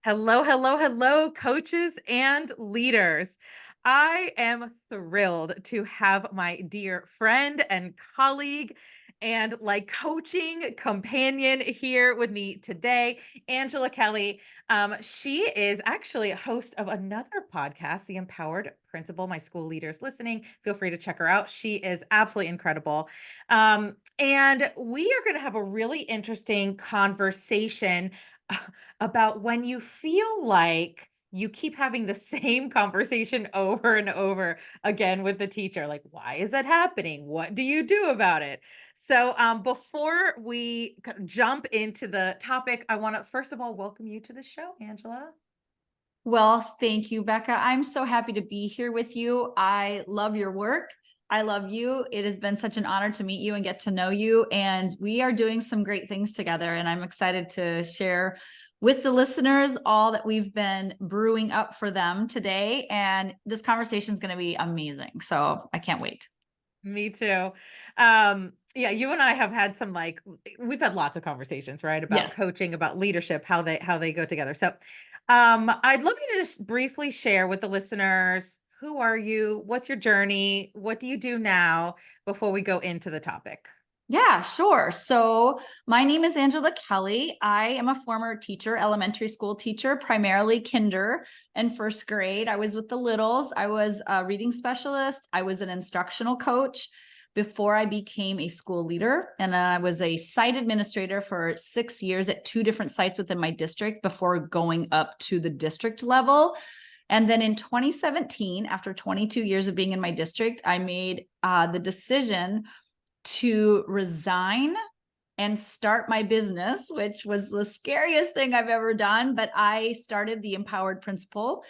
Hello, hello, hello, coaches and leaders. I am thrilled to have my dear friend and colleague and coaching companion here with me today, Angela Kelly. She is actually a host of another podcast, The Empowered Principal. My school leaders listening, feel free to check her out. She is absolutely incredible. And we are going to have a really interesting conversation about when you feel like you keep having the same conversation over and over again with the teacher. Like, why is that happening? What do you do about it? So, before we jump into the topic, I want to first of all welcome you to the show, Angela. Well, thank you, Becca. I'm so happy to be here with you. I love your work. I love you. It has been such an honor to meet you and get to know you. And we are doing some great things together. And I'm excited to share with the listeners all that we've been brewing up for them today. And this conversation is going to be amazing. So I can't wait. Me too. Yeah, you and I have had some we've had lots of conversations, right? About Yes. coaching, about leadership, how they go together. So, I'd love you to just briefly share with the listeners, who are you? What's your journey? What do you do now before we go into the topic? Yeah, sure. So my name is Angela Kelly. I am a former teacher, elementary school teacher, primarily kinder and first grade. I was with the littles. I was a reading specialist. I was an instructional coach before I became a school leader. And I was a site administrator for 6 years at two different sites within my district before going up to the district level. And then in 2017, after 22 years of being in my district, I made the decision to resign and start my business, which was the scariest thing I've ever done. But I started the Empowered Principal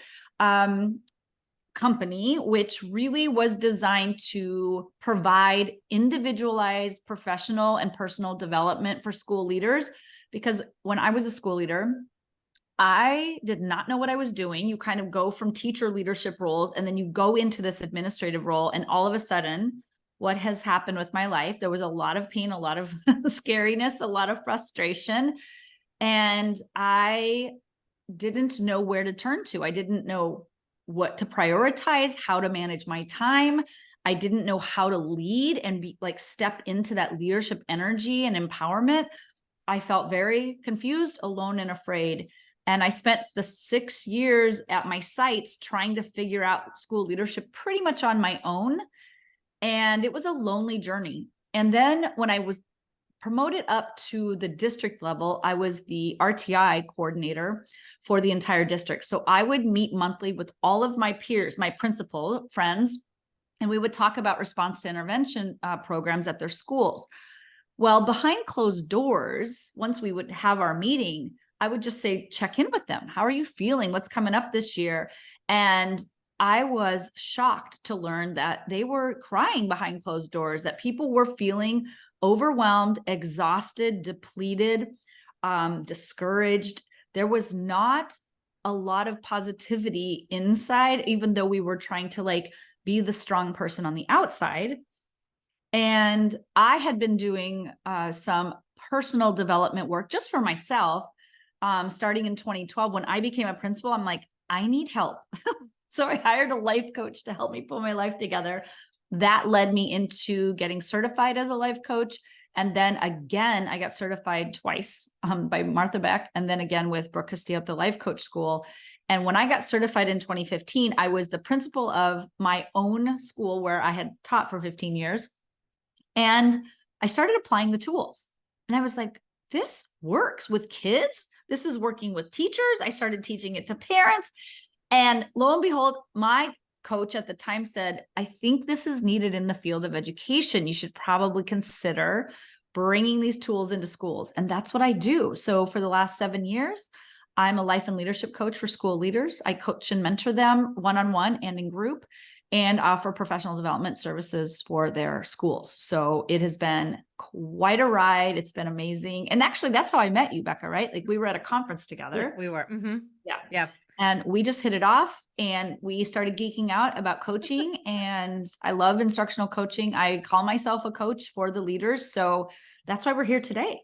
company, which really was designed to provide individualized professional and personal development for school leaders. Because when I was a school leader, I did not know what I was doing. You kind of go from teacher leadership roles and then you go into this administrative role. And all of a sudden, what has happened with my life, there was a lot of pain, a lot of scariness, a lot of frustration. And I didn't know where to turn to. I didn't know what to prioritize, how to manage my time. I didn't know how to lead and be step into that leadership energy and empowerment. I felt very confused, alone, and afraid. And I spent the 6 years at my sites trying to figure out school leadership pretty much on my own. And it was a lonely journey. And then when I was promoted up to the district level, I was the RTI coordinator for the entire district. So I would meet monthly with all of my peers, my principal friends, and we would talk about response to intervention programs at their schools. Well, behind closed doors, once we would have our meeting, I would just say, check in with them. How are you feeling? What's coming up this year? And I was shocked to learn that they were crying behind closed doors, that people were feeling overwhelmed, exhausted, depleted, discouraged. There was not a lot of positivity inside, even though we were trying to be the strong person on the outside. And I had been doing some personal development work just for myself, starting in 2012. When I became a principal, I'm like, I need help. So I hired a life coach to help me pull my life together. That led me into getting certified as a life coach. And then again, I got certified twice by Martha Beck, and then again with Brooke Castillo at the Life Coach School. And when I got certified in 2015, I was the principal of my own school where I had taught for 15 years. And I started applying the tools. And I was like, this works with kids. This is working with teachers. I started teaching it to parents. And lo and behold, my coach at the time said, I think this is needed in the field of education. You should probably consider bringing these tools into schools. And that's what I do. So for the last 7 years, I'm a life and leadership coach for school leaders. I coach and mentor them one-on-one and in group, and offer professional development services for their schools. So it has been quite a ride. It's been amazing. And actually, that's how I met you, Becca, right? Like we were at a conference together. We were. Yeah. Yeah. And we just hit it off and we started geeking out about coaching. And I love instructional coaching. I call myself a coach for the leaders. So that's why we're here today.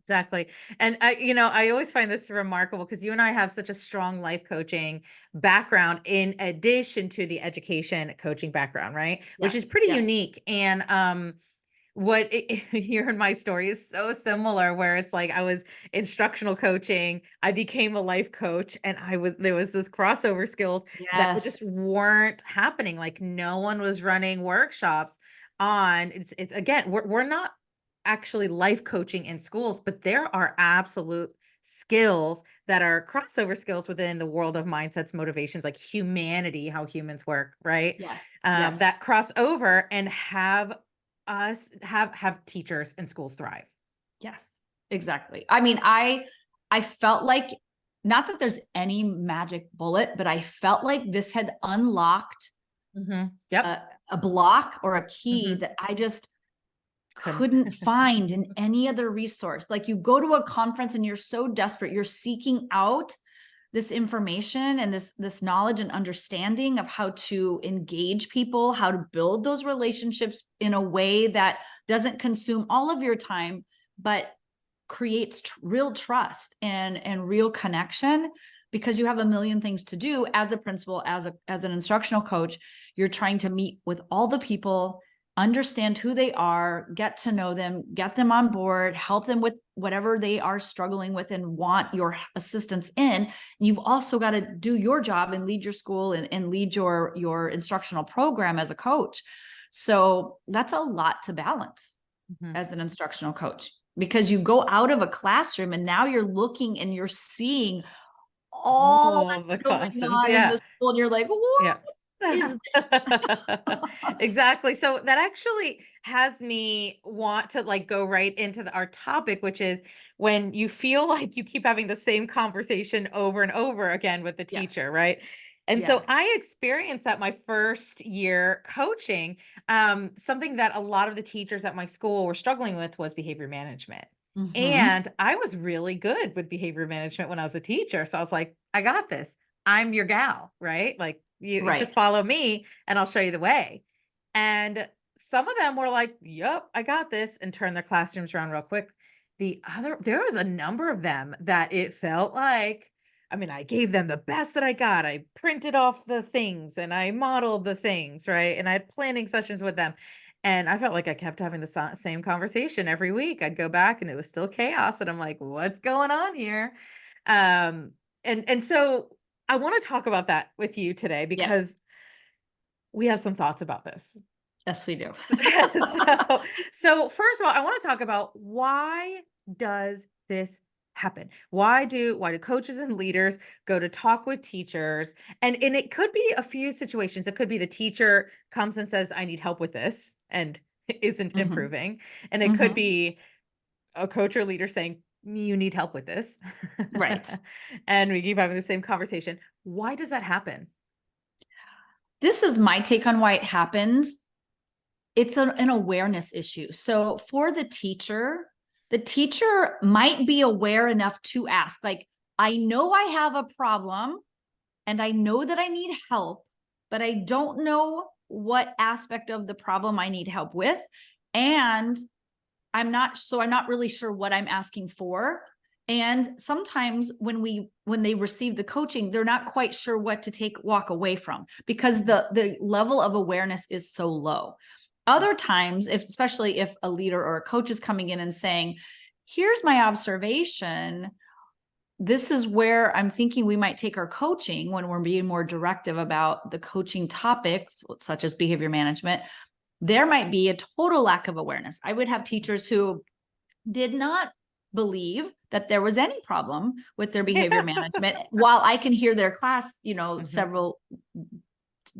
Exactly. And I always find this remarkable because you and I have such a strong life coaching background in addition to the education coaching background, right? Which is Yes, pretty yes, unique. And hearing my story is so similar where it's like I was instructional coaching, I became a life coach, and there was this crossover skills that yes, just weren't happening. Like no one was running workshops on it's again, we're not actually life coaching in schools, but there are absolute skills that are crossover skills within the world of mindsets, motivations, like humanity, how humans work, right? yes, yes, That cross over and have teachers and schools thrive. yes, exactly. I mean, I felt like, not that there's any magic bullet, but I felt like this had unlocked Yep. a, a block or a key Hmm. that I just Couldn't. couldn't find in any other resource. Like you go to a conference and you're so desperate, you're seeking out this information and this knowledge and understanding of how to engage people, how to build those relationships in a way that doesn't consume all of your time, but creates real trust and real connection, because you have a million things to do as a principal, as an instructional coach. You're trying to meet with all the people, understand who they are, get to know them, get them on board, help them with whatever they are struggling with and want your assistance in. You've also got to do your job and lead your school and lead your instructional program as a coach. So that's a lot to balance Mhm. as an instructional coach, because you go out of a classroom and now you're looking and you're seeing all All that's the going classes, on in yeah. the school and you're like, what Yeah. is this? Exactly. So that actually has me want to like go right into our topic, which is when you feel like you keep having the same conversation over and over again with the Yes, teacher, right? And so yes. I experienced that my first year coaching. Something that a lot of the teachers at my school were struggling with was behavior management. Mm-hmm. And I was really good with behavior management when I was a teacher. So I was like, I got this. I'm your gal, right? Like you just Right. follow me and I'll show you the way. And some of them were like, "Yep, I got this," and turned their classrooms around real quick. There was a number of them that it felt like, I mean, I gave them the best that I got. I printed off the things and I modeled the things, right? And I had planning sessions with them. And I felt like I kept having the same conversation every week. I'd go back and it was still chaos. And I'm like, what's going on here? Um, and so I want to talk about that with you today Yes. because we have some thoughts about this. Yes, we do. so, so first of all, I want to talk about why does this happen? Why do coaches and leaders go to talk with teachers? And it could be a few situations. It could be the teacher comes and says, "I need help with this," and isn't Mm-hmm. improving. And it could Mm-hmm. be a coach or leader saying, "You need help with this." Right. And we keep having the same conversation. Why does that happen? This is my take on why it happens. It's an awareness issue. So for the teacher might be aware enough to ask, like, I know I have a problem and I know that I need help, but I don't know what aspect of the problem I need help with. And I'm not really sure what I'm asking for. And sometimes when they receive the coaching, they're not quite sure what to walk away from, because Mhm. the level of awareness is so low. Other times, especially if a leader or a coach is coming in and saying, here's my observation, this is where I'm thinking we might take our coaching, when we're being more directive about the coaching topics, such as behavior management, there might be a total lack of awareness. I would have teachers who did not believe that there was any problem with their behavior Yeah. management, while I can hear their class, Mhm, several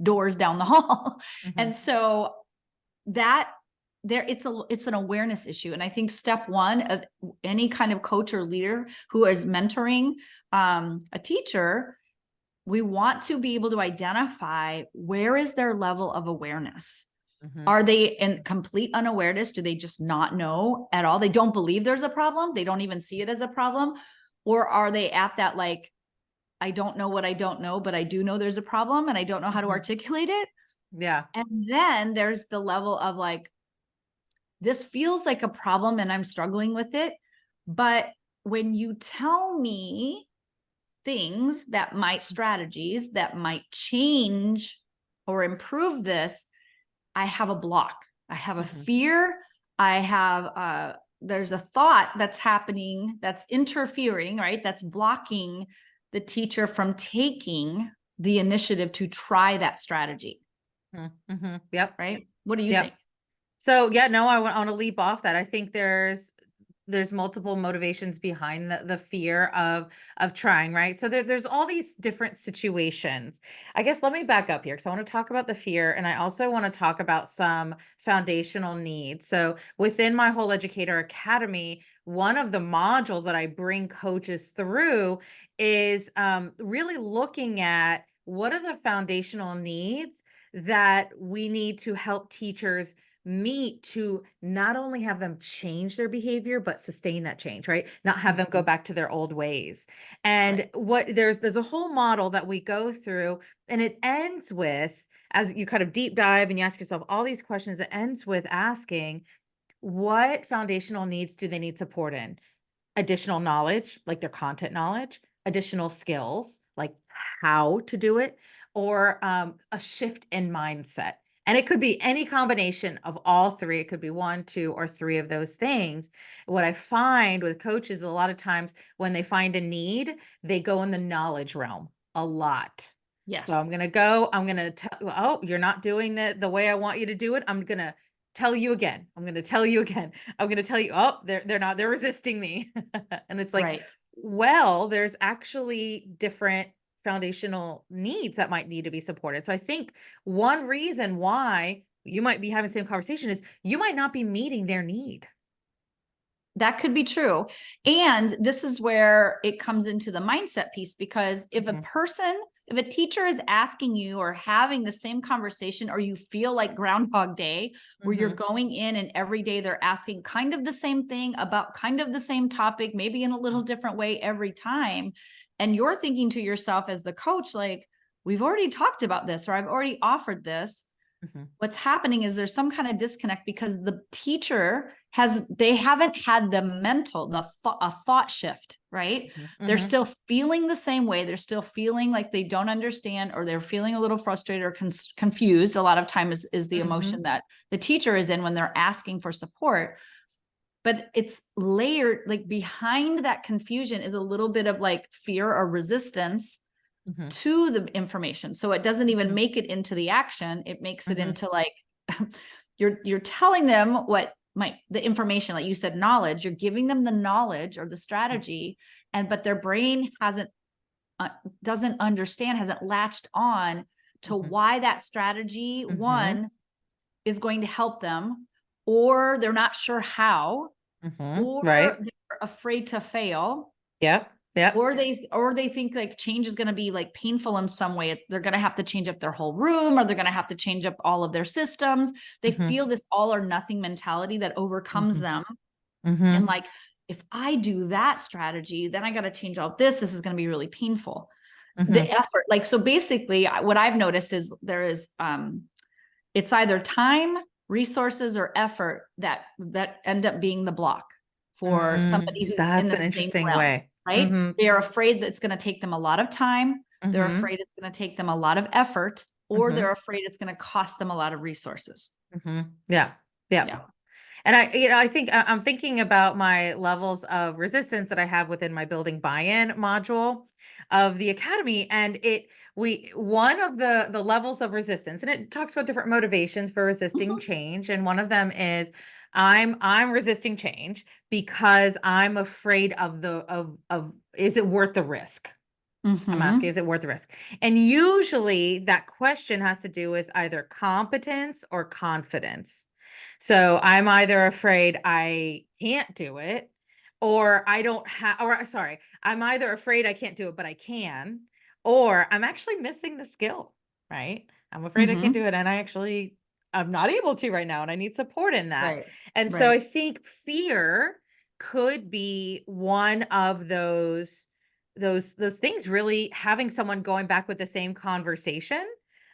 doors down the hall. mhm, And so that it's an awareness issue. And I think step one of any kind of coach or leader who is mentoring a teacher, we want to be able to identify, where is their level of awareness. mhm. Are they in complete unawareness? Do they just not know at all? They don't believe there's a problem. They don't even see it as a problem. Or are they at that, like, I don't know what I don't know, but I do know there's a problem and I don't know how to Mhm. articulate it. Yeah. And then there's the level of like, this feels like a problem and I'm struggling with it. But when you tell me things that might, strategies that might change or improve this, I have a block. I have a Mhm. fear. I have there's a thought that's happening that's interfering, right? That's blocking the teacher from taking the initiative to try that strategy, Mhm. Mhm. Yep. right? What do you Yep. think? So yeah, no, I want to leap off that. I think there's multiple motivations behind the fear of trying, right? So there's all these different situations. I guess let me back up here because I want to talk about the fear, and I also want to talk about some foundational needs. So within my whole educator academy, one of the modules that I bring coaches through is really looking at what are the foundational needs that we need to help teachers meet to not only have them change their behavior but sustain that change, right? Not have them go Mhm. back to their old ways. And Right. what there's a whole model that we go through, and it ends with, as you kind of deep dive and you ask yourself all these questions, it ends with asking, what foundational needs do they need support in? Additional knowledge, like their content knowledge, additional skills, like how to do it, or a shift in mindset. And it could be any combination of all three. It could be one, two, or three of those things. What I find with coaches, a lot of times when they find a need, they go in the knowledge realm a lot. So Yes. I'm gonna tell, oh, you're not doing the way I want you to do it. I'm gonna tell you again. I'm gonna tell you again. I'm gonna tell you, oh, they're not, they're resisting me. And it's like, Right. well, there's actually different foundational needs that might need to be supported. So I think one reason why you might be having the same conversation is you might not be meeting their need. That could be true. And this is where it comes into the mindset piece, because Mhm, if a teacher is asking you or having the same conversation, or you feel like Groundhog Day, where you're mhm, going in and every day they're asking kind of the same thing about kind of the same topic, maybe in a little different way every time. And you're thinking to yourself as the coach, like, we've already talked about this, or I've already offered this. mhm, What's happening is there's some kind of disconnect because the teacher they haven't had a thought shift, right? mhm, They're mhm, still feeling the same way. They're still feeling like they don't understand, or they're feeling a little frustrated or confused. A lot of time is the emotion mhm, that the teacher is in when they're asking for support. But it's layered, like behind that confusion is a little bit of like fear or resistance mhm, to the information. So it doesn't even mhm, make it into the action. It makes it mhm, into like you're telling them what might the information, like you said, knowledge. You're giving them the knowledge or the strategy, and but their brain hasn't uh, doesn't understand, hasn't latched on to mhm, why that strategy mhm, one is going to help them, or they're not sure how, mhm. or Right. they're afraid to fail, Yep. Yep. or they think like change is going to be like painful in some way. They're going to have to change up their whole room, or they're going to have to change up all of their systems. They Mhm, feel this all or nothing mentality that overcomes mhm, them, and mhm, like, if I do that strategy, then I got to change all this is going to be really painful. The mhm, effort, like, so basically what I've noticed is there is it's either time, resources, or effort that end up being the block for somebody who's in That's the an same interesting realm, way. right? Mhm, They are afraid that it's going to take them a lot of time. They're mhm, afraid it's going to take them a lot of effort, or mhm, they're afraid it's going to cost them a lot of resources. mhm. Yeah. Yep. Yeah. And I think I'm thinking about my levels of resistance that I have within my building buy-in module of the academy, and it we one of the levels of resistance, and it talks about different motivations for resisting change, and one of them is I'm resisting change because I'm afraid of of is it worth the risk? I'm asking, Mm-hmm. is it worth the risk? And usually that question has to do with either competence or confidence. So I'm either afraid I can't do it, or I don't have, or sorry, I'm either afraid I can't do it, but I can, or I'm actually missing the skill, right? I'm afraid I can't Mm-hmm. do it. And I'm not able to right now. And I need support in that. Right. And so I Right. think fear could be one of those things, really having someone going back with the same conversation,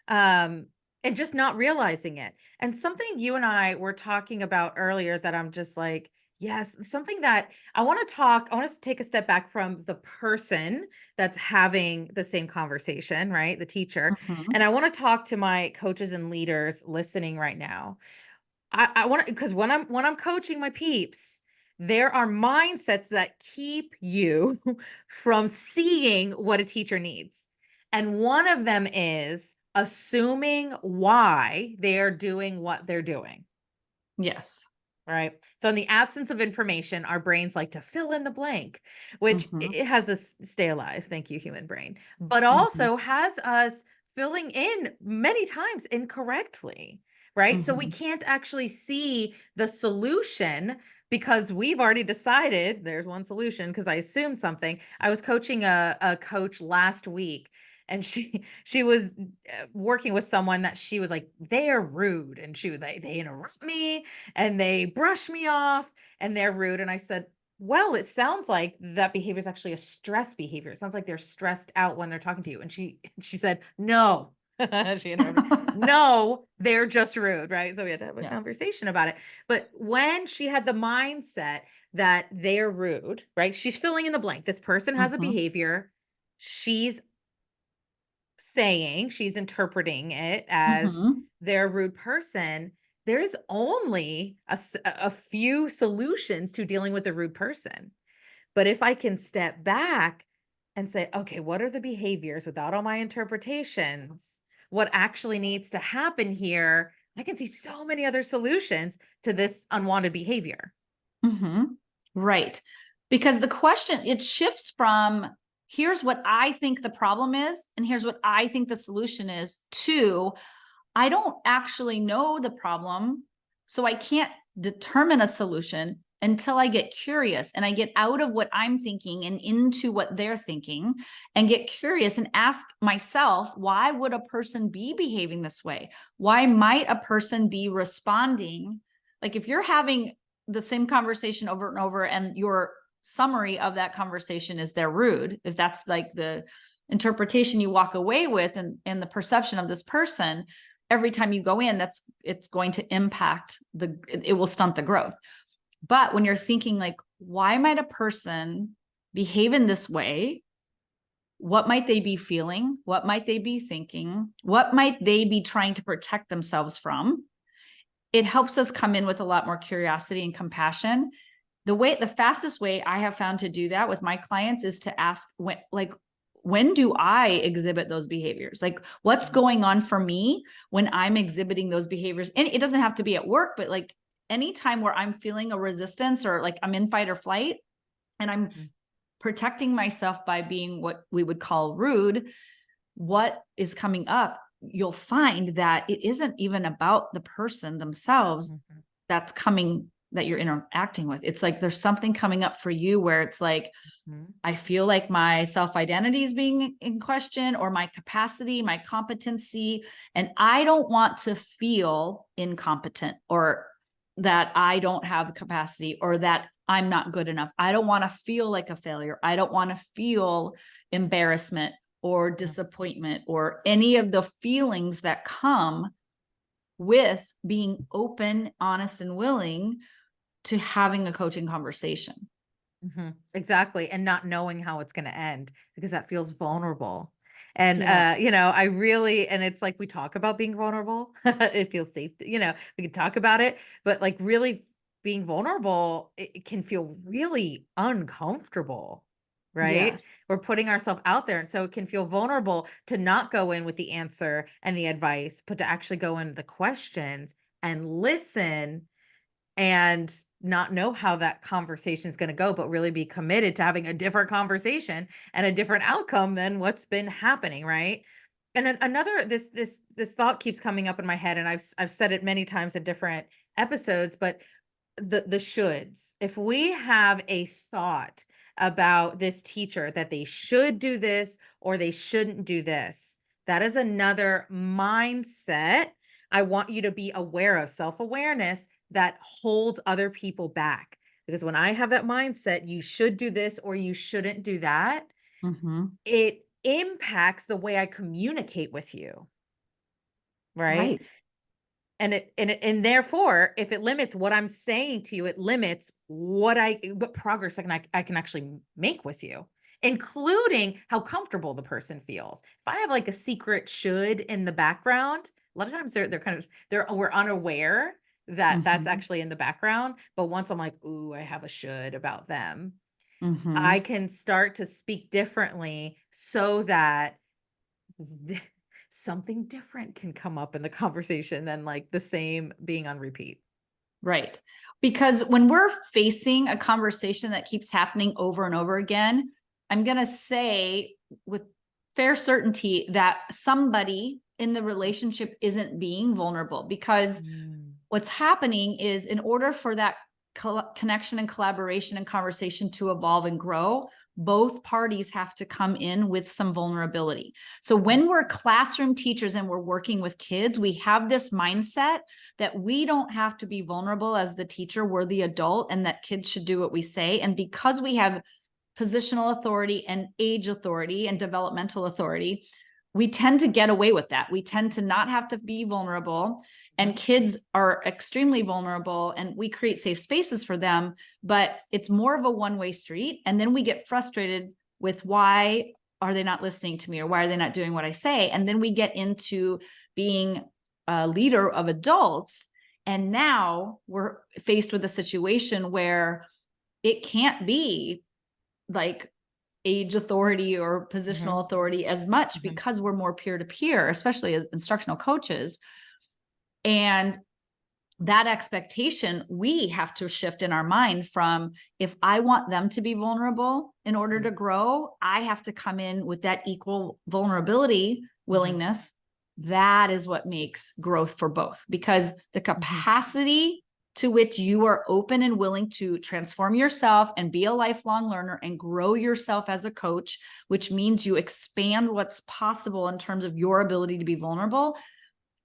um and just not realizing it. And something you and I were talking about earlier that I'm just like, Yes, something that I want to take a step back from the person that's having the same conversation, right? The teacher. And Mhm. I want to talk to my coaches and leaders listening right now. I want to, because when I'm coaching my peeps, there are mindsets that keep you from seeing what a teacher needs. And one of them is assuming why they are doing what they're doing. Yes. Right. So, in the absence of information, our brains like to fill in the blank, which Mhm. it has us stay alive. Thank you, human brain, but Mhm. also has us filling in many times incorrectly. Right. So, we Mhm. can't actually see the solution because we've already decided there's one solution because I assumed something. I was coaching a coach last week. And she was working with someone that she was like, they are rude. And they interrupt me and they brush me off and they're rude. And I said, well, it sounds like that behavior is actually a stress behavior. It sounds like they're stressed out when they're talking to you. And she said, no. She interrupted. No, they're just rude, right? So we had to have a Yeah. conversation about it. But when she had the mindset that they're rude, right? She's filling in the blank. This person has a Mhm. behavior. She's she's interpreting it as Mhm. they're a rude person. There's only a few solutions to dealing with a rude person. But if I can step back and say, okay, what are the behaviors without all my interpretations? What actually needs to happen here? I can see so many other solutions to this unwanted behavior. Mhm. Right. Because the question, it shifts from here's what I think the problem is, and here's what I think the solution is, to I don't actually know the problem, so I can't determine a solution until I get curious and I get out of what I'm thinking and into what they're thinking and get curious and ask myself, why would a person be behaving this way? Why might a person be responding? Like if you're having the same conversation over and over and your summary of that conversation is they're rude, if that's like the interpretation you walk away with and the perception of this person, every time you go in, it's going to impact it will stunt the growth. But when you're thinking like, why might a person behave in this way? What might they be feeling? What might they be thinking? What might they be trying to protect themselves from? It helps us come in with a lot more curiosity and compassion. The fastest way I have found to do that with my clients is to ask when do I exhibit those behaviors? Like what's Mhm, going on for me when I'm exhibiting those behaviors? And it doesn't have to be at work, but like anytime where I'm feeling a resistance or like I'm in fight or flight and I'm mhm, protecting myself by being what we would call rude, what is coming up, you'll find that it isn't even about the person themselves mhm, that's coming that you're interacting with. It's like there's something coming up for you where it's like, mhm, I feel like my self identity is being in question or my capacity, my competency. And I don't want to feel incompetent or that I don't have capacity or that I'm not good enough. I don't want to feel like a failure. I don't want to feel embarrassment or mhm, disappointment or any of the feelings that come with being open, honest, and willing to having a coaching conversation. mhm. Exactly, and not knowing how it's gonna end because that feels vulnerable. And, Yes. I really and it's like we talk about being vulnerable. It feels safe we can talk about it, but, like, really being vulnerable, it can feel really uncomfortable, right? Yes. We're putting ourselves out there, and so it can feel vulnerable to not go in with the answer and the advice, but to actually go in with the questions and listen and not know how that conversation is going to go, but really be committed to having a different conversation and a different outcome than what's been happening, right? And then another this thought keeps coming up in my head, and I've said it many times in different episodes, but the shoulds. If we have a thought about this teacher that they should do this or they shouldn't do this, that is another mindset I want you to be aware of, self-awareness that holds other people back. Because when I have that mindset, you should do this or you shouldn't do that, Mhm. it impacts the way I communicate with you, right? Right. And therefore, if it limits what I'm saying to you, it limits what progress I can actually make with you, including how comfortable the person feels. If I have like a secret should in the background, a lot of times they're kind of we're unaware that that's Mhm. actually in the background. But once I'm like, ooh, I have a should about them, I Mhm. can start to speak differently so that something different can come up in the conversation than like the same being on repeat. Right. Because when we're facing a conversation that keeps happening over and over again, I'm going to say with fair certainty that somebody in the relationship isn't being vulnerable, because Mm, what's happening is, in order for that connection and collaboration and conversation to evolve and grow, both parties have to come in with some vulnerability. So mhm, when we're classroom teachers and we're working with kids, we have this mindset that we don't have to be vulnerable as the teacher, we're the adult, and that kids should do what we say. And because we have positional authority and age authority and developmental authority, we tend to get away with that. We tend to not have to be vulnerable, and mhm, kids are extremely vulnerable, and we create safe spaces for them, but it's more of a one-way street. And then we get frustrated with, why are they not listening to me, or why are they not doing what I say? And then we get into being a leader of adults, and now we're faced with a situation where it can't be like age authority or mhm, positional authority as much, mhm, because we're more peer to peer, especially as instructional coaches. And that expectation, we have to shift in our mind from, if I want them to be vulnerable in order mhm, to grow, I have to come in with that equal vulnerability mhm, willingness. That is what makes growth for both, because the mhm, capacity to which you are open and willing to transform yourself and be a lifelong learner and grow yourself as a coach, which means you expand what's possible in terms of your ability to be vulnerable.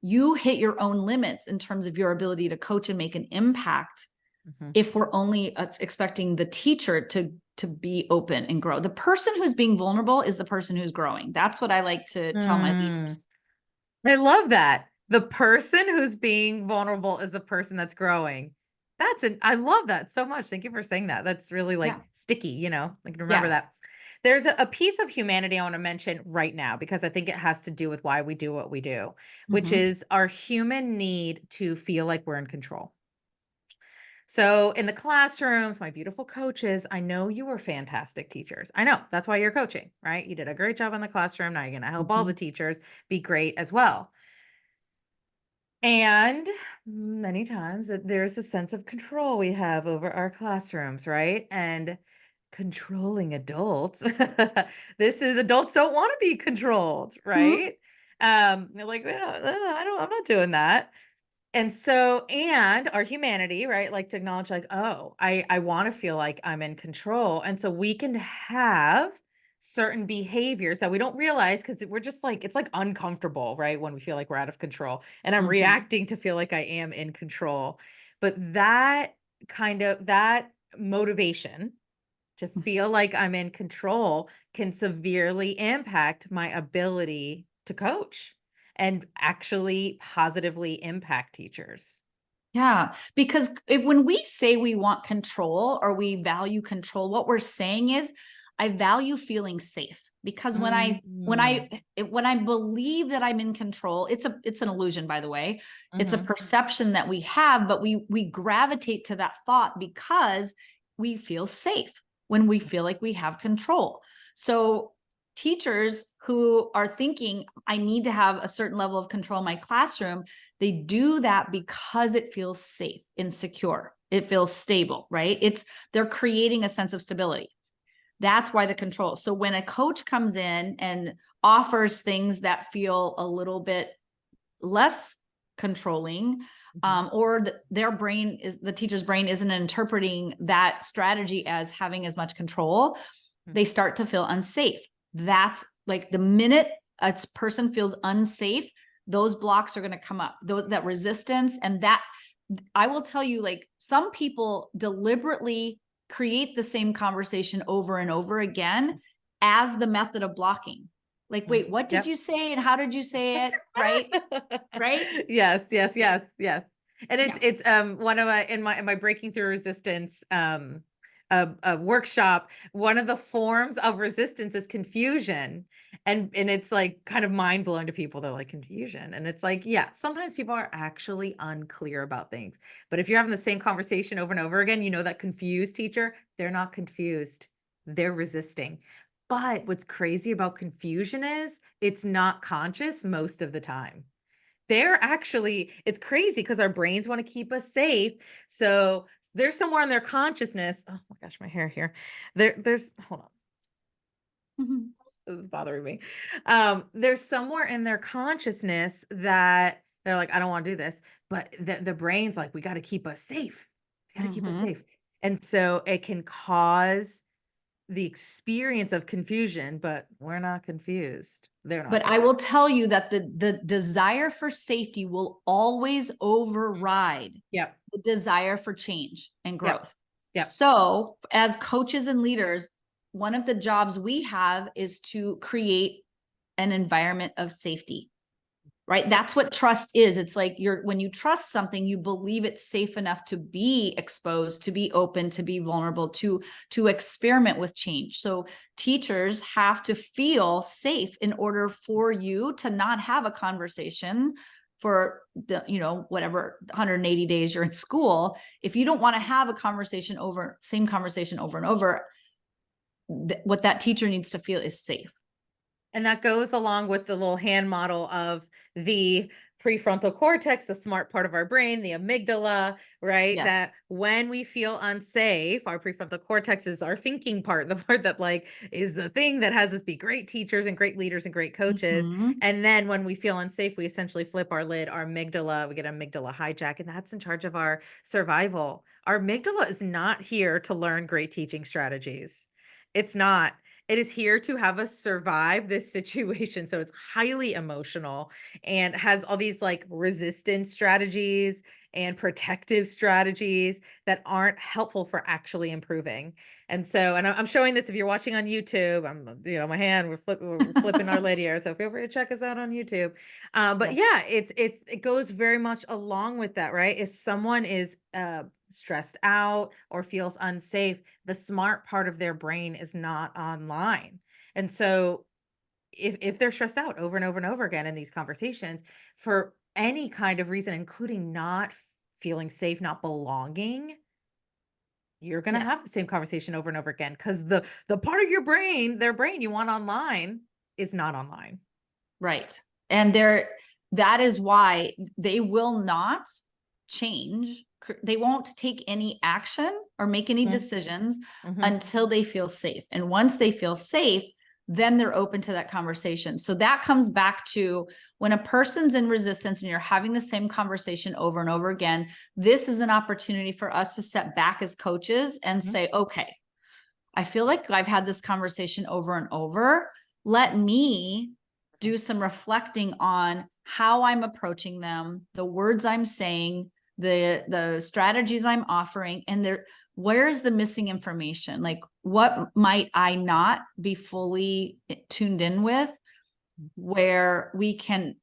You hit your own limits in terms of your ability to coach and make an impact mhm. if we're only expecting the teacher to be open and grow. The person who's being vulnerable is the person who's growing. That's what I like to tell my Mm, leaders. I love that. The person who's being vulnerable is the person that's growing. I love that so much. Thank you for saying that. That's really like Yeah. sticky, I can remember Yeah. that. There's a piece of humanity I want to mention right now because I think it has to do with why we do what we do, which Mm-hmm. is our human need to feel like we're in control. So in the classrooms, my beautiful coaches, I know you were fantastic teachers. I know that's why you're coaching, right? You did a great job in the classroom. Now you're going to help all Mm-hmm. the teachers be great as well. And many times there's a sense of control we have over our classrooms, right? And controlling adults. This is adults don't want to be controlled, Mm-hmm. right? They're like, I'm not doing that. And so, and our humanity, right? Like to acknowledge, like, oh, I want to feel like I'm in control. And so we can have certain behaviors that we don't realize because we're just like, it's like uncomfortable, right? When we feel like we're out of control. And I'm Mm-hmm. reacting to feel like I am in control. But that motivation to feel like I'm in control can severely impact my ability to coach and actually positively impact teachers. Yeah, because when we say we want control or we value control, what we're saying is, I value feeling safe. Because Mhm. when I believe that I'm in control, it's an illusion, by the way. It's a Mhm. perception that we have, but we gravitate to that thought because we feel safe when we feel like we have control. So teachers who are thinking, I need to have a certain level of control in my classroom, they do that because it feels safe and secure. It feels stable, right? They're creating a sense of stability. That's why the control. So when a coach comes in and offers things that feel a little bit less controlling, Mhm. or the teacher's brain isn't interpreting that strategy as having as much control, Mhm. they start to feel unsafe. That's like the minute a person feels unsafe, those blocks are going to come up, that resistance. And that, I will tell you, like, some people deliberately create the same conversation over and over again as the method of blocking. Like, Mm, wait, what did yep. you say and how did you say it? Right? Right? Yes, yes, Yeah. yes, yes. And Yeah. it's one of my in my breaking through resistance workshop, one of the forms of resistance is confusion. And it's like kind of mind blowing to people. They're like confusion. And it's like, yeah, sometimes people are actually unclear about things. But if you're having the same conversation over and over again, you know that confused teacher, they're not confused. They're resisting. But what's crazy about confusion is it's not conscious most of the time. They're actually it's crazy because our brains wanna keep us safe, so there's somewhere in their consciousness oh my gosh, my hair here. There's hold on, Mhm. this is bothering me. There's somewhere in their consciousness that they're like, "I don't wanna do this," but the brain's like, "We gotta keep us safe. We gotta keep us Mhm. safe." And so it can cause the experience of confusion, but we're not confused. They're not But I confused. will tell you that the desire for safety will always override Yep, the desire for change and yep, growth. yep. So, as coaches and leaders, one of the jobs we have is to create an environment of safety, right? That's what trust is. It's like when you trust something, you believe it's safe enough to be exposed, to be open, to be vulnerable, to experiment with change. So teachers have to feel safe in order for you to not have a conversation for the, whatever 180 days you're in school. If you don't want to have a conversation over same conversation over and over, what that teacher needs to feel is safe. And that goes along with the little hand model of the prefrontal cortex, the smart part of our brain, the amygdala, right? Yes. That when we feel unsafe, our prefrontal cortex is our thinking part, the part that like is the thing that has us be great teachers and great leaders and great coaches. Mhm. And then when we feel unsafe, we essentially flip our lid, our amygdala, we get amygdala hijack, and that's in charge of our survival. Our amygdala is not here to learn great teaching strategies. It's not. It is here to have us survive this situation, so it's highly emotional and has all these, like, resistance strategies and protective strategies that aren't helpful for actually improving, and so and I'm showing this if you're watching on YouTube, my hand, we're flipping our lid here, so feel free to check us out on YouTube, but Yes. yeah, it goes very much along with that, right? If someone is, stressed out or feels unsafe, the smart part of their brain is not online. And so if they're stressed out over and over and over again in these conversations for any kind of reason, including not feeling safe, not belonging, you're going to Yes. have the same conversation over and over again because the part of your brain, their brain you want online is not online. Right. And that is why they will not change. They won't take any action or make any Mhm, decisions mhm, until they feel safe. And once they feel safe, then they're open to that conversation. So that comes back to when a person's in resistance and you're having the same conversation over and over again, this is an opportunity for us to step back as coaches and mhm. say, okay, I feel like I've had this conversation over and over. Let me do some reflecting on how I'm approaching them, the words I'm saying, the strategies I'm offering, and where is the missing information? Like, what might I not be fully tuned in with, where we can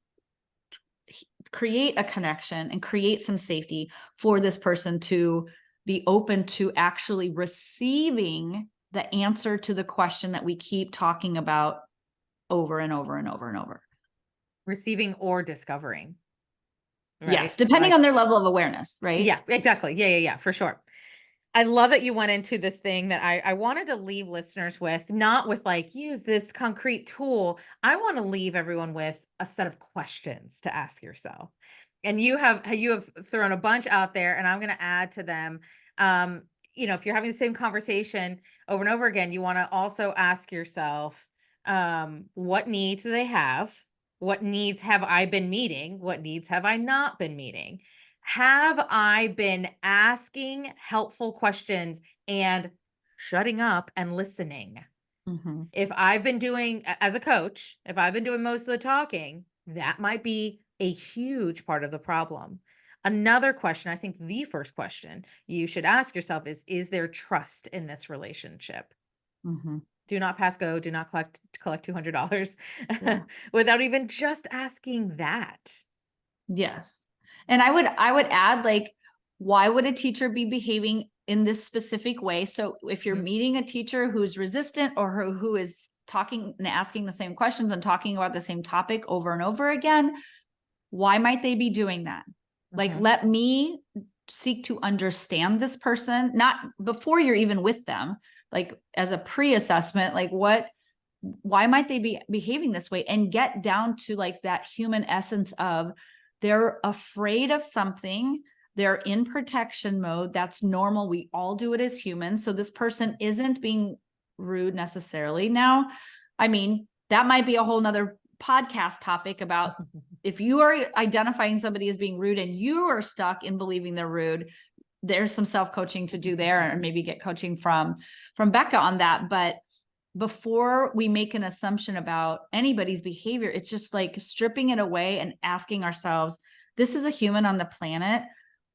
create a connection and create some safety for this person to be open to actually receiving the answer to the question that we keep talking about over and over and over and over. Receiving or discovering, Yes, right? depending Like on their level of awareness, right? yeah, exactly. Yeah, yeah, yeah, for sure. I love that you went into this thing that I wanted to leave listeners with, not with like, use this concrete tool. I want to leave everyone with a set of questions to ask yourself. And you have thrown a bunch out there, and I'm going to add to them. Um, if you're having the same conversation over and over again, you want to also ask yourself, what needs do they have? What needs have I been meeting? What needs have I not been meeting? Have I been asking helpful questions and shutting up and listening? Mhm. If I've been doing, as a coach, if I've been doing most of the talking, that might be a huge part of the problem. Another question, I think the first question you should ask yourself is there trust in this relationship? Mhm. Do not pass go, do not collect $200 Yeah. without even just asking that. Yes. And I would add, like, why would a teacher be behaving in this specific way? So if you're Mhm, meeting a teacher who's resistant or who is talking and asking the same questions and talking about the same topic over and over again, why might they be doing that? Like, mhm, let me seek to understand this person, not before you're even with them, like as a pre-assessment, like why might they be behaving this way, and get down to like that human essence of they're afraid of something. They're in protection mode. That's normal. We all do it as humans. So this person isn't being rude necessarily. Now, I mean, that might be a whole nother podcast topic about if you are identifying somebody as being rude and you are stuck in believing they're rude, there's some self-coaching to do there, and maybe get coaching from Becca on that. But before we make an assumption about anybody's behavior, it's just like stripping it away and asking ourselves, this is a human on the planet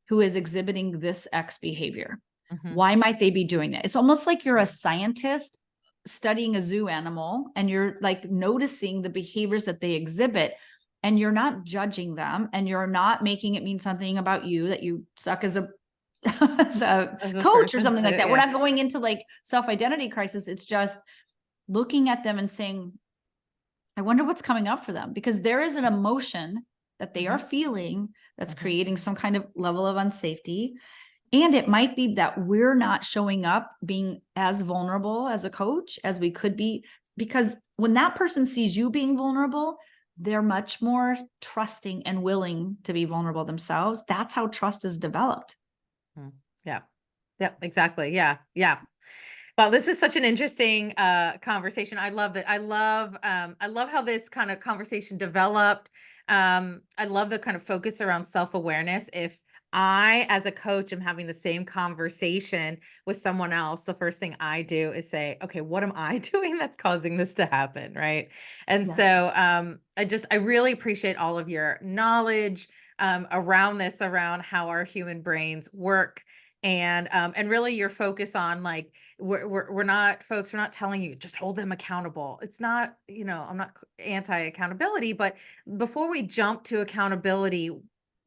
who is exhibiting this X behavior. mhm. Why might they be doing that? It's almost like you're a scientist studying a zoo animal and you're like noticing the behaviors that they exhibit, and you're not judging them, and you're not making it mean something about you that you suck as a as a As a coach or person, something like that. We're yeah. not going into like self-identity crisis. It's just looking at them and saying, I wonder what's coming up for them, because there is an emotion that they are Mhm, feeling that's mhm, creating some kind of level of unsafety. And it might be that we're not showing up being as vulnerable as a coach as we could be, because when that person sees you being vulnerable, they're much more trusting and willing to be vulnerable themselves. That's how trust is developed. mm. Yeah. Yep, exactly. Yeah, yeah. Well, this is such an interesting conversation. I love that. I love how this kind of conversation developed. I love the kind of focus around self-awareness. If I, as a coach, am having the same conversation with someone else, the first thing I do is say, okay, what am I doing that's causing this to happen? Right. And Yes. so I really appreciate all of your knowledge around this, around how our human brains work. And really your focus on like we're not folks, we're not telling you just hold them accountable. It's not, I'm not anti accountability, but before we jump to accountability,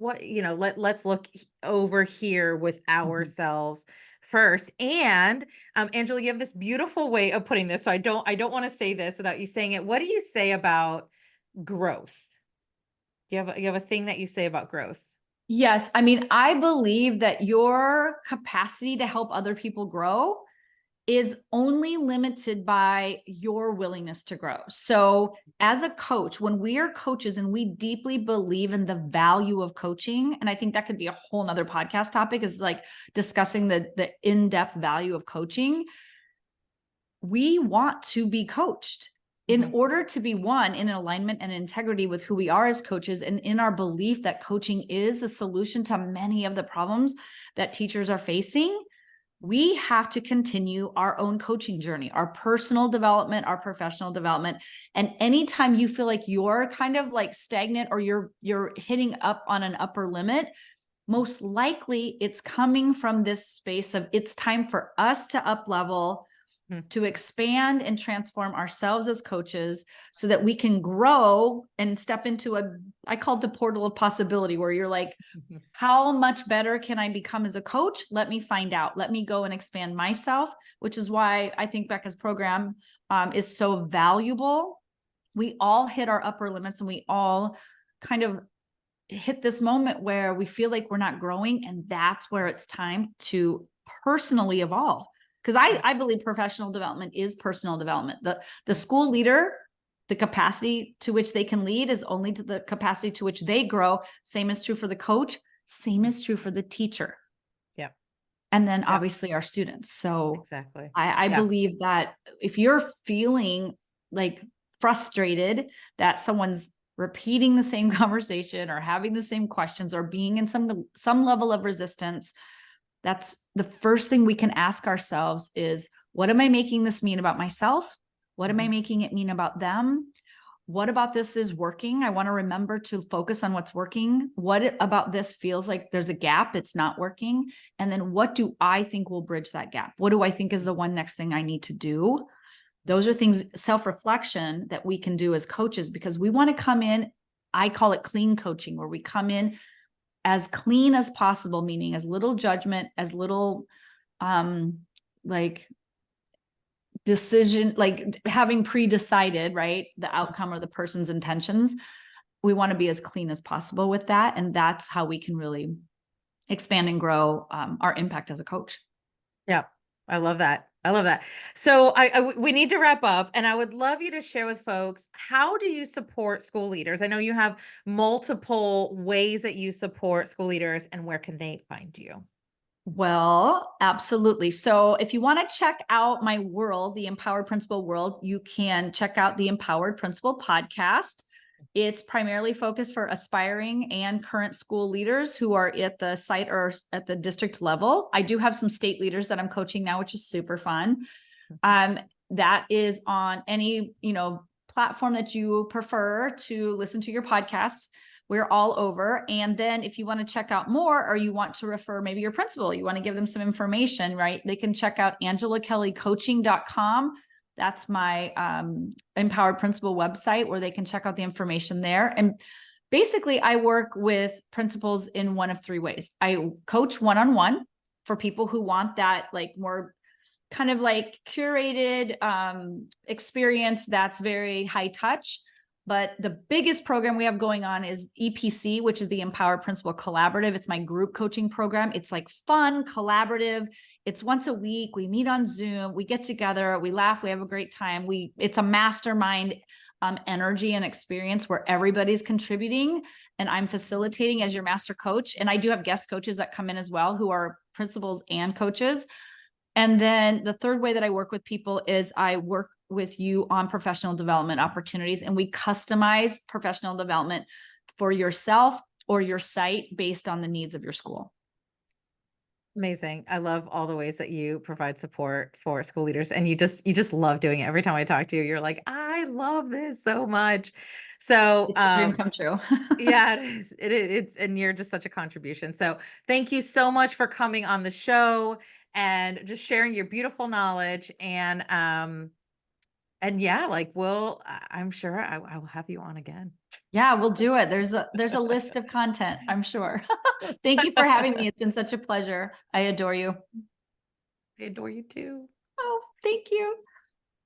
let's look over here with Mhm. ourselves first. And Angela, you have this beautiful way of putting this, so I don't want to say this without you saying it. What do you say about growth? You have a thing that you say about growth? Yes. I mean, I believe that your capacity to help other people grow is only limited by your willingness to grow. So, as a coach, when we are coaches and we deeply believe in the value of coaching, and I think that could be a whole nother podcast topic, is like discussing the in-depth value of coaching. We want to be coached in Mhm, order to be one in alignment and integrity with who we are as coaches, and in our belief that coaching is the solution to many of the problems that teachers are facing. We have to continue our own coaching journey, our personal development, our professional development. And anytime you feel like you're kind of like stagnant, or you're hitting up on an upper limit, most likely it's coming from this space of it's time for us to up level, mhm, to expand and transform ourselves as coaches, so that we can grow and step into I call it the portal of possibility, where you're like, mhm, how much better can I become as a coach? Let me find out. Let me go and expand myself, which is why I think Becca's program is so valuable. We all hit our upper limits, and we all kind of hit this moment where we feel like we're not growing. And that's where it's time to personally evolve. Because yeah, I believe professional development is personal development. The mhm, school leader, the capacity to which they can lead is only to the capacity to which they grow. Same is true for the coach. Same mhm. is true for the teacher. Yeah, And then yeah, obviously our students. So exactly. I Yeah. believe that if you're feeling like frustrated that someone's repeating the same conversation or having the same questions or being in some level of resistance, that's the first thing we can ask ourselves is, what am I making this mean about myself? What am I Mhm, making it mean about them? What about this is working? I want to remember to focus on what's working. What about this feels like there's a gap, it's not working? And then what do I think will bridge that gap? What do I think is the one next thing I need to do? Those are things, self-reflection, that we can do as coaches, because we want to come in, I call it clean coaching, where we come in as clean as possible, meaning as little judgment, as little like decision, like having pre-decided, right, the outcome or the person's intentions. We want to be as clean as possible with that. And that's how we can really expand and grow our impact as a coach. Yeah, I love that. I love that. So we need to wrap up, and I would love you to share with folks, how do you support school leaders? I know you have multiple ways that you support school leaders, and where can they find you? Well, absolutely. So if you want to check out my world, the Empowered Principal world, you can check out the Empowered Principal podcast. It's primarily focused for aspiring and current school leaders who are at the site or at the district level. I do have some state leaders that I'm coaching now, which is super fun. Um, that is on any, platform that you prefer to listen to your podcasts. We're all over. And then if you want to check out more, or you want to refer maybe your principal, you want to give them some information, right? They can check out angelakellycoaching.com. That's my Empowered Principal website, where they can check out the information there. And basically, I work with principals in one of three ways. I coach one-on-one for people who want that, like, more kind of like curated experience that's very high touch. But the biggest program we have going on is EPC, which is the Empowered Principal Collaborative. It's my group coaching program. It's like fun, collaborative. It's once a week. We meet on Zoom. We get together. We laugh. We have a great time. It's a mastermind energy and experience where everybody's contributing, and I'm facilitating as your master coach. And I do have guest coaches that come in as well, who are principals and coaches. And then the third way that I work with people is I work with you on professional development opportunities, and we customize professional development for yourself or your site based on the needs of your school. Amazing. I love all the ways that you provide support for school leaders, and you just love doing it. Every time I talk to you, you're like, I love this so much. So, It's a dream come true. yeah, it is. It's, and you're just such a contribution. So thank you so much for coming on the show and just sharing your beautiful knowledge. And yeah, like I'm sure I will have you on again. Yeah, we'll do it. There's a list of content, I'm sure. Thank you for having me. It's been such a pleasure. I adore you. I adore you too. Oh, thank you.